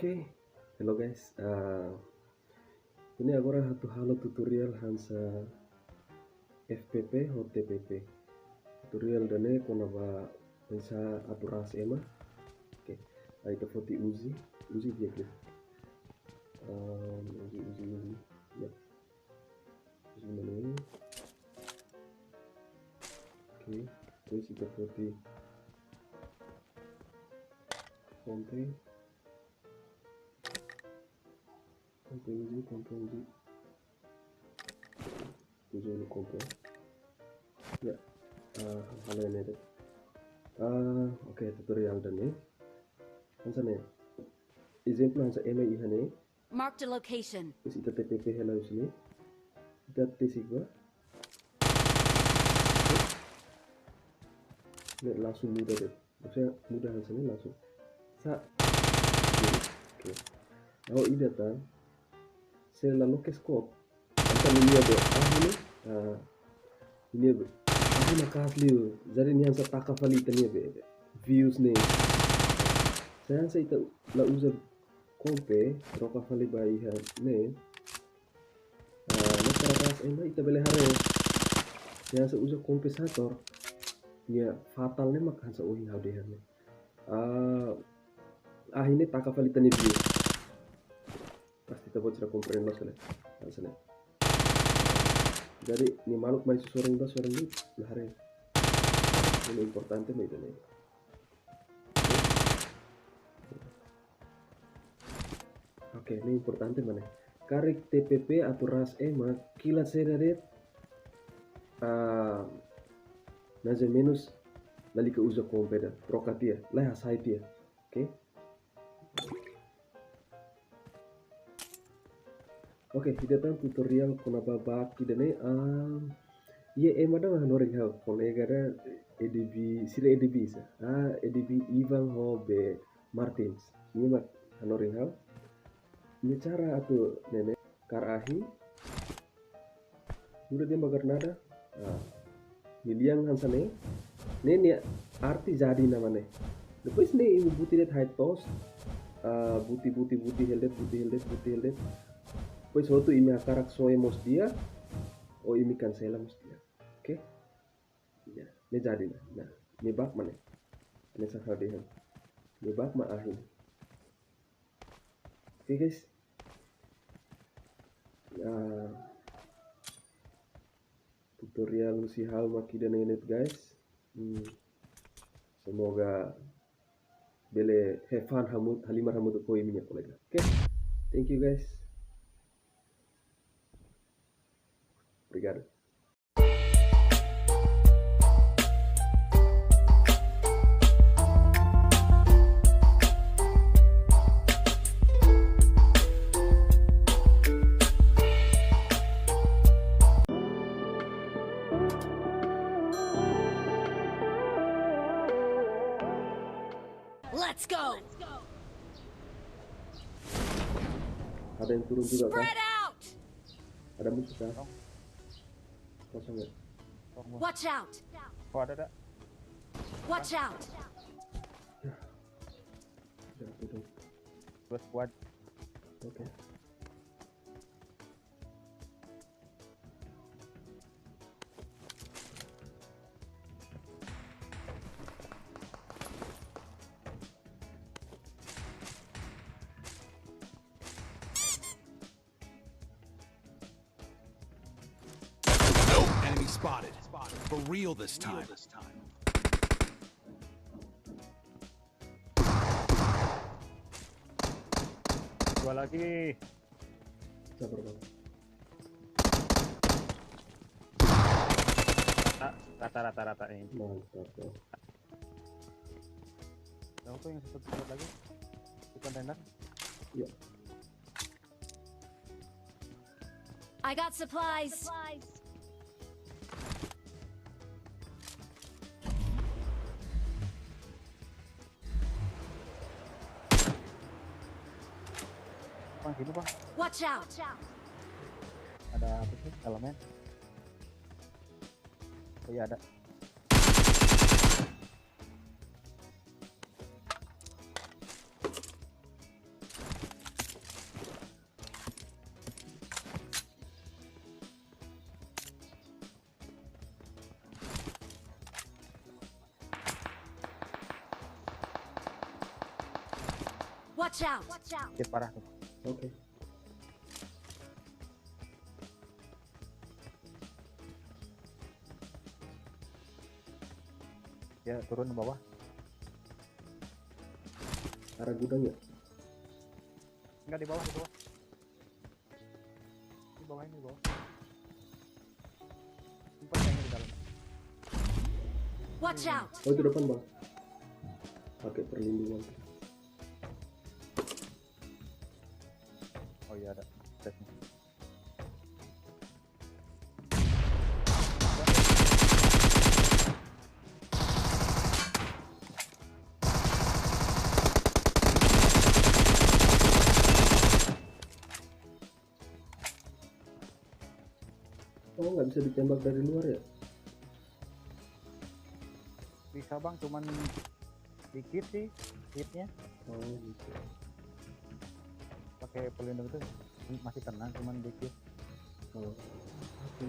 Oke, hello guys. Ini agora satu halo tutorial hansa FPP atau TPP. Tutorial dane kona ba bisa aturas ema. Oke, aí tá foti Uzi dia que. Uzi. Ya. Uzi mana ini? Oke, terus kita foti konten. Compre Uzi. Uzi no compre. Ya, halo ini deh. Oke, tutorial dane. Hansa ne. Exemplo hansa ema ihane. Marked a location. Terus kita TPP hello sini. Kita T-Sigma. Ini langsung mudah deh. Maksudnya mudah hasilnya langsung. Oke. Kalau ini datang, saya lalu ke scope. Akan ini ada ini ada. Aku nak asli. Jadi ini yang saya tak kafali tanya views nih. Saya itu la user kompe roka kafali bayi nih. Lepas ini kita boleh hari. Saya user kompensator. Nya fatalnya makan seuhi haudehan. Ini tak kafali tanya view. Pasti kita buat cerita komplain lah sana. Jadi ini makhluk main seorang ini lahir. Ini importante nih itu nih. Oke, ini importante mana? Karik TPP atau ras ema kilat sedaret. Naja minus lali ke uza kompeda prokatia lah hasaitia. Oke. Oke, kita tahu tutorial kenapa bab kita nih. Emada mah noring hal kolega EDB sila EDB sa. EDB Ivan Hobe Martins. Ini mah noring hal. Ini cara atau nenek karahi. Udah dia bagar nada. Miliang hansa nih. Nenek arti jadi namanya. Lepas nih ibu buti lihat high toast. Buti heldet. Pois waktu ini akarak soe mos dia, ini cancela mos dia, oke? Ya, ini jadi nah, ini bak mana? Ini sakar dia, ini bak ma ahin. Oke guys, tutorial si hal maki dan ini guys, semoga bele have fun halimar hamut koi minyak kolega, oke? Thank you guys. Obrigado. Let's go. Ada yang turun juga kan? Spread out. Ada musuh kan? Kosong ya? Watch out. Oh ada. Watch out. Jangan turun. Dua squad. Oke. Enemy spotted. For real this time. Dua lagi. Sabar bang. Rata ini. Mantap ya. Yang tuh yang satu lagi. Di kontainer. Ya. I got supplies. Bang, gini bang. Watch out. Ada apa sih? Elemen. Oh iya ada. Watch out! Sakit parah tuh. Oke. Dia turun ke bawah. Arah gudang ya? Enggak, di bawah, di bawah. Di bawah ini, di bawah. Simpan kayaknya di dalam. Watch out! Oh, itu depan bang. Pakai perlindungan. Oh iya ada. Stepnya. Oh, nggak bisa ditembak dari luar ya? Bisa bang, cuman dikit sih hitnya. Oh gitu. Pakai pelindung itu masih tenang, cuman dikit. Oh, oke.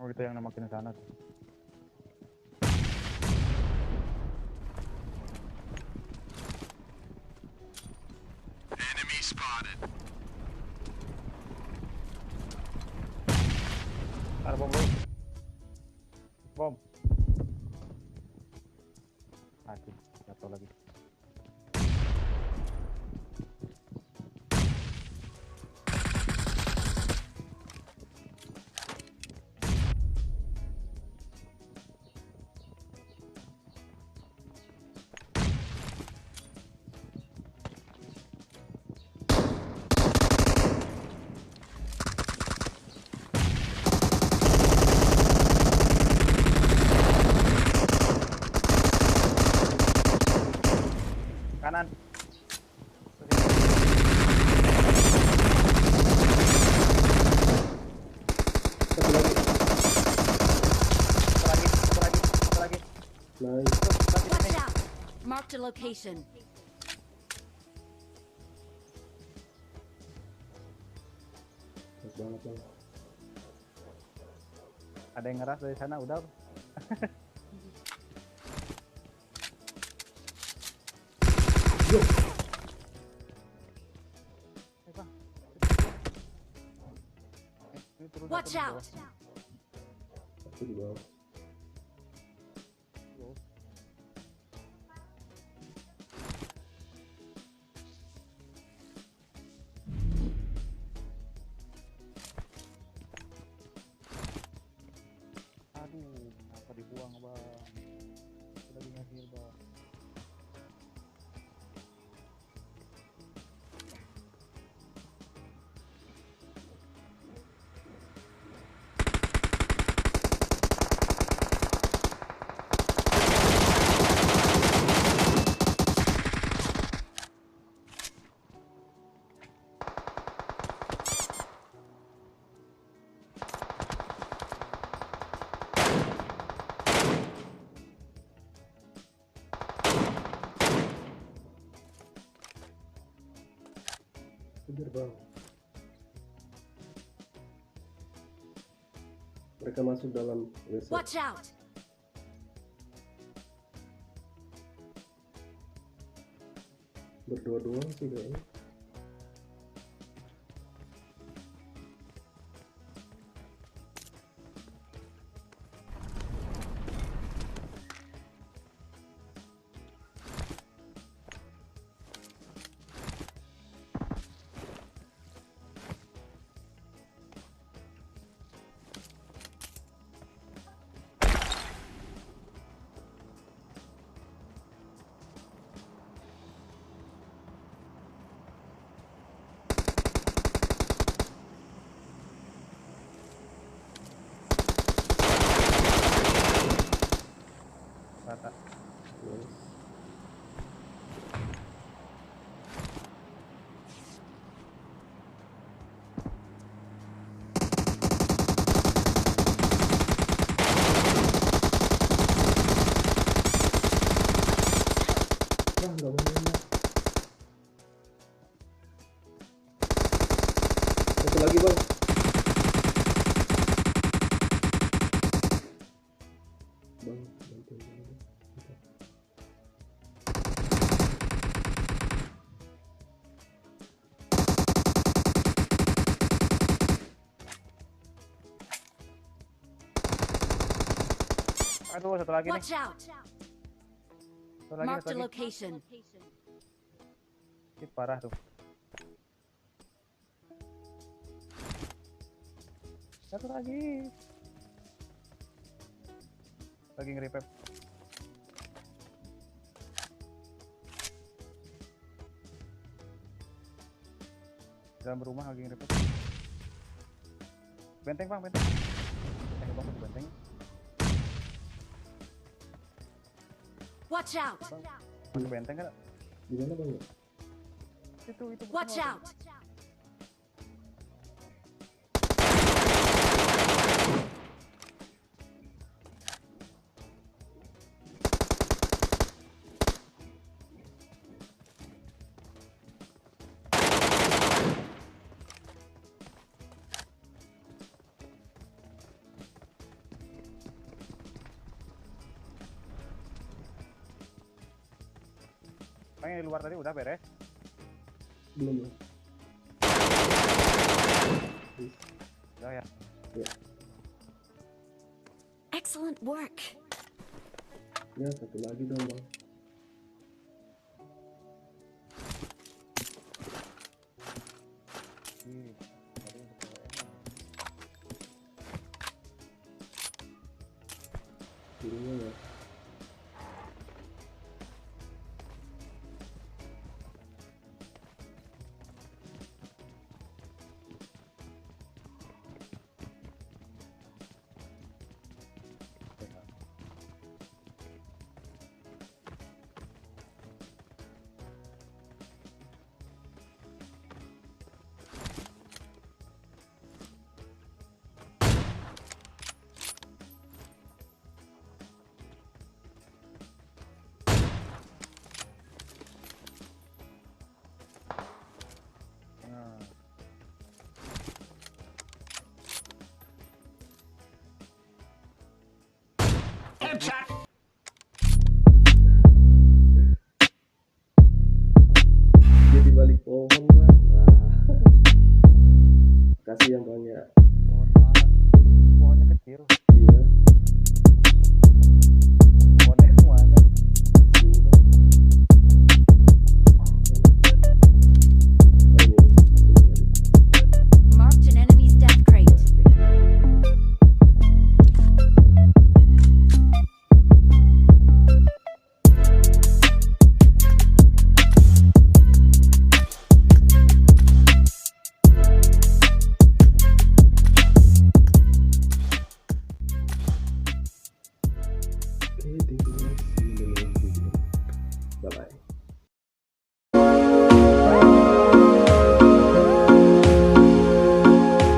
Oh itu yang namakin sana tuh. Enemy spotted. Ada bom bro. Bom. Aduh, jatuh lagi. Kanan. Satu lagi. Satu lagi. Nice. Watch out! Marked a location. Bagus banget bang. Ada yang ngeras dari sana udah. Yo, Bang. Ini turun Watch satu di out! aku di bawah. bawah. Aduh, kenapa dibuang bang? Sudah ngasih bang. Kejar bang. Mereka masuk dalam WC. Watch out! Berdua doang sih kayaknya. Wah, nggak mau nembak. Satu lagi bang. Bang, bantuin saya, Bang. Bentar. Aduh, satu lagi nih. Watch out! Satu lagi, Marked satu a lagi. location. Ih, parah tuh. Satu lagi. Lagi nge-revive. Dalam rumah lagi nge-revive. Benteng bang, benteng. Bang, benteng. Watch out! Masuk benteng kan? Di mana bang? Itu. Watch bukan, out! Bang, yang di luar tadi udah beres. Belum ya? Udah ya. Ya, Excellent work. ya satu lagi dong bang. Ih, tadi untuk Kirinya ya. Nah, Headshot!